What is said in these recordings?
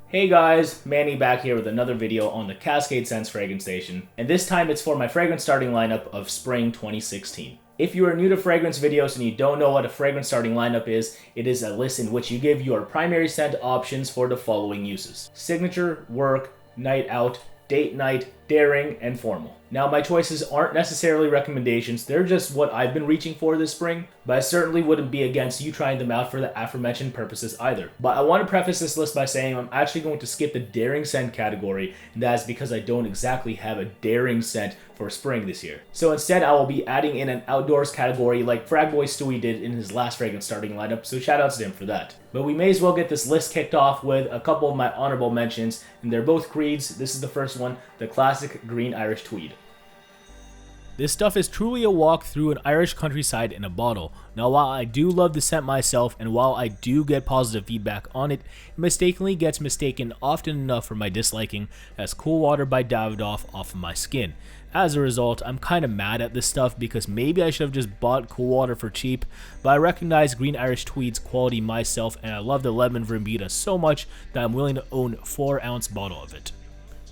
Hey guys, Manny back here with another video on the CascadeScents Fragrance Station, and this time it's for my fragrance starting lineup of Spring 2016. If you are new to fragrance videos and you don't know what a fragrance starting lineup is, it is a list in which you give your primary scent options for the following uses: signature, work, night out, date night, daring, and formal. Now my choices aren't necessarily recommendations, they're just what I've been reaching for this spring, but I certainly wouldn't be against you trying them out for the aforementioned purposes either. But I want to preface this list by saying I'm actually going to skip the daring scent category, and that is because I don't exactly have a daring scent for spring this year. So instead I will be adding in an outdoors category like FragBoy Stewie did in his last fragrance starting lineup, so shout outs to him for that. But we may as well get this list kicked off with a couple of my honorable mentions, and they're both creeds. This is the first one, the classic green Irish Tweed. This stuff is truly a walk through an Irish countryside in a bottle. Now while I do love the scent myself, and while I do get positive feedback on it, it mistakenly gets mistaken often enough for my disliking as cool water by Davidoff off of my skin. As a result, I'm kinda mad at this stuff because maybe I should have just bought cool water for cheap, but I recognize green Irish Tweed's quality myself, and I love the lemon verbena so much that I'm willing to own a 4-ounce bottle of it.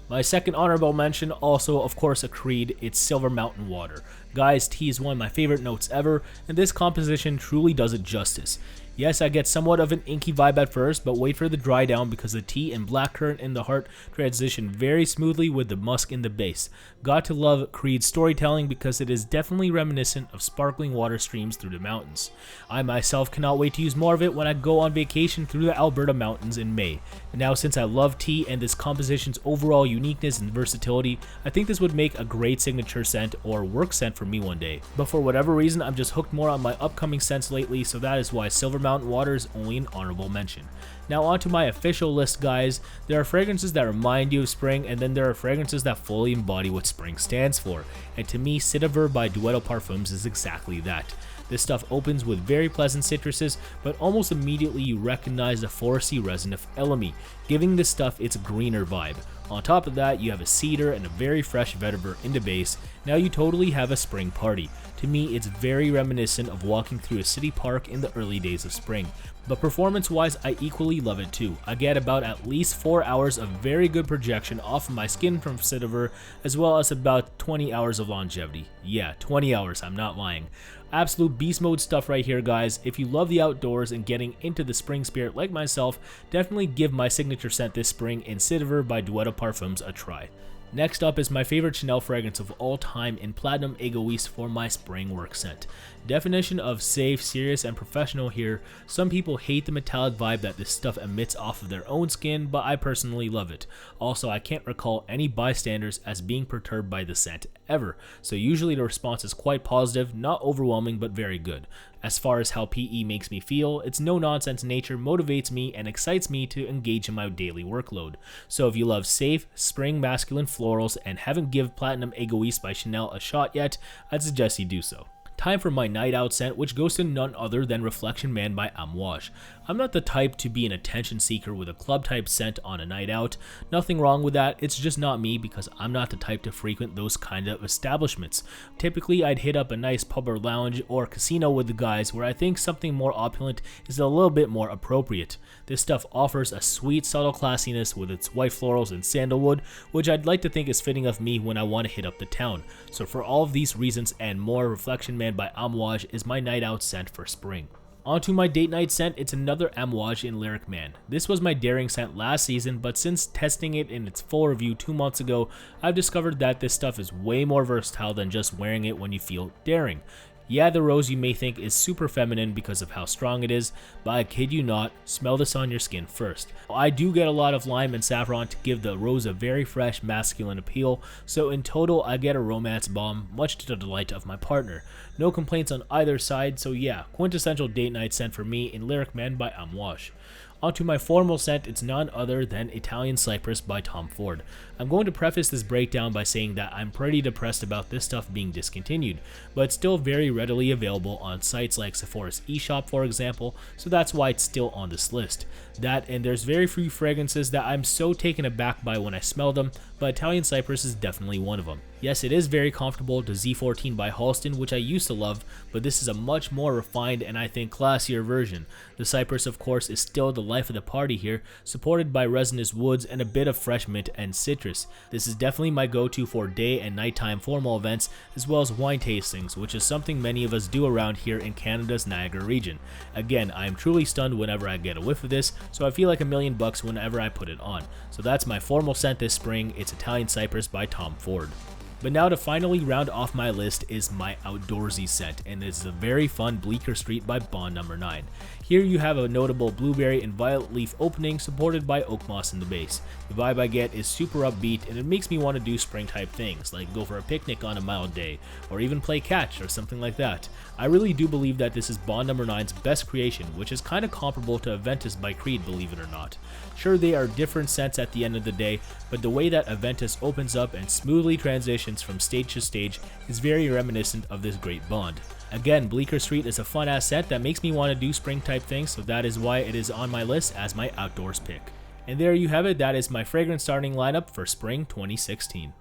My second honorable mention, also of course a creed, it's Silver Mountain Water. Guys, tea is one of my favorite notes ever, and this composition truly does it justice. Yes, I get somewhat of an inky vibe at first, but wait for the dry down because the tea and blackcurrant in the heart transition very smoothly with the musk in the base. Got to love Creed's storytelling because it is definitely reminiscent of sparkling water streams through the mountains. I myself cannot wait to use more of it when I go on vacation through the Alberta mountains in May. And now since I love tea and this composition's overall uniqueness and versatility, I think this would make a great signature scent or work scent for me one day. But for whatever reason, I'm just hooked more on my upcoming scents lately, so that is why Silver Mountain Water is only an honorable mention. Now onto my official list, guys. There are fragrances that remind you of spring, and then there are fragrances that fully embody what spring stands for. And to me, Citiver by Dueto Parfums is exactly that. This stuff opens with very pleasant citruses, but almost immediately you recognize the foresty resin of elemi, giving this stuff its greener vibe. On top of that, you have a cedar and a very fresh vetiver in the base. Now you totally have a spring party. To me, it's very reminiscent of walking through a city park in the early days of spring. But performance-wise, I equally love it too. I get about at least 4 hours of very good projection off of my skin from Citiver, as well as about 20 hours of longevity. Yeah, 20 hours, I'm not lying. Absolute beast mode stuff right here, guys. If you love the outdoors and getting into the spring spirit like myself, definitely give my signature scent this spring in Citiver by Dueto Parfums a try. Next up is my favorite Chanel fragrance of all time in Platinum Égoïste for my spring work scent. Definition of safe, serious, and professional here. Some people hate the metallic vibe that this stuff emits off of their own skin, but I personally love it. Also, I can't recall any bystanders as being perturbed by the scent ever, so usually the response is quite positive, not overwhelming, but very good. As far as how PE makes me feel, its no-nonsense nature motivates me and excites me to engage in my daily workload. So if you love safe, spring masculine florals and haven't given Platinum Égoïste by Chanel a shot yet, I'd suggest you do so. Time for my night out scent, which goes to none other than Reflection Man by Amouage. I'm not the type to be an attention seeker with a club type scent on a night out. Nothing wrong with that, it's just not me because I'm not the type to frequent those kind of establishments. Typically I'd hit up a nice pub or lounge or casino with the guys where I think something more opulent is a little bit more appropriate. This stuff offers a sweet subtle classiness with its white florals and sandalwood, which I'd like to think is fitting of me when I want to hit up the town. So for all of these reasons and more, Reflection Man by Amouage is my night out scent for spring. Onto my date night scent, it's another Amouage in Lyric Man. This was my daring scent last season, but since testing it in its full review 2 months ago, I've discovered that this stuff is way more versatile than just wearing it when you feel daring. Yeah, the rose you may think is super feminine because of how strong it is, but I kid you not, smell this on your skin first. I do get a lot of lime and saffron to give the rose a very fresh masculine appeal, so in total I get a romance bomb, much to the delight of my partner. No complaints on either side, so yeah, quintessential date night scent for me in Lyric Man by Amouage. Onto my formal scent, it's none other than Italian Cypress by Tom Ford. I'm going to preface this breakdown by saying that I'm pretty depressed about this stuff being discontinued, but it's still very readily available on sites like Sephora's eShop for example, so that's why it's still on this list. That and there's very few fragrances that I'm so taken aback by when I smell them, but Italian Cypress is definitely one of them. Yes, it is very comfortable to Z14 by Halston, which I used to love, but this is a much more refined and I think classier version. The Cypress of course is still the life of the party here, supported by resinous woods and a bit of fresh mint and citrus. This is definitely my go-to for day and nighttime formal events, as well as wine tastings, which is something many of us do around here in Canada's Niagara region. Again, I am truly stunned whenever I get a whiff of this, so I feel like $1,000,000 whenever I put it on. So that's my formal scent this spring. It's Italian Cypress by Tom Ford. But now to finally round off my list is my outdoorsy scent, and it's a very fun Bleecker Street by Bond No. 9. Here you have a notable blueberry and violet leaf opening supported by oak moss in the base. The vibe I get is super upbeat, and it makes me want to do spring type things, like go for a picnic on a mild day, or even play catch or something like that. I really do believe that this is Bond No. 9's best creation, which is kind of comparable to Aventus by Creed, believe it or not. Sure, they are different scents at the end of the day, but the way that Aventus opens up and smoothly transitions from stage to stage is very reminiscent of this great Bond. Again, Bleecker Street is a fun ass scent that makes me want to do spring type things, so that is why it is on my list as my outdoors pick. And there you have it, that is my fragrance starting lineup for spring 2016.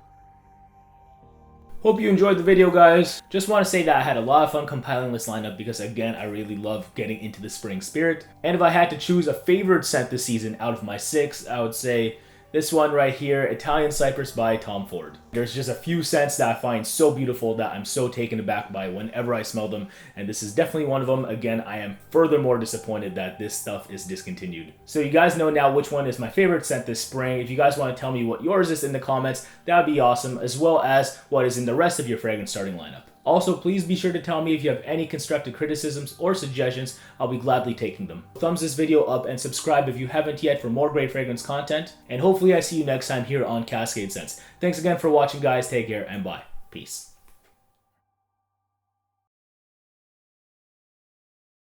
Hope you enjoyed the video, guys. Just want to say that I had a lot of fun compiling this lineup because, again, I really love getting into the spring spirit. And if I had to choose a favorite scent this season out of my 6, I would say this one right here, Italian Cypress by Tom Ford. There's just a few scents that I find so beautiful that I'm so taken aback by whenever I smell them, and this is definitely one of them. Again, I am furthermore disappointed that this stuff is discontinued. So you guys know now which one is my favorite scent this spring. If you guys want to tell me what yours is in the comments, that would be awesome, as well as what is in the rest of your fragrance starting lineup. Also, please be sure to tell me if you have any constructive criticisms or suggestions. I'll be gladly taking them. Thumbs this video up and subscribe if you haven't yet for more great fragrance content. And hopefully I see you next time here on CascadeScents. Thanks again for watching, guys. Take care and bye. Peace.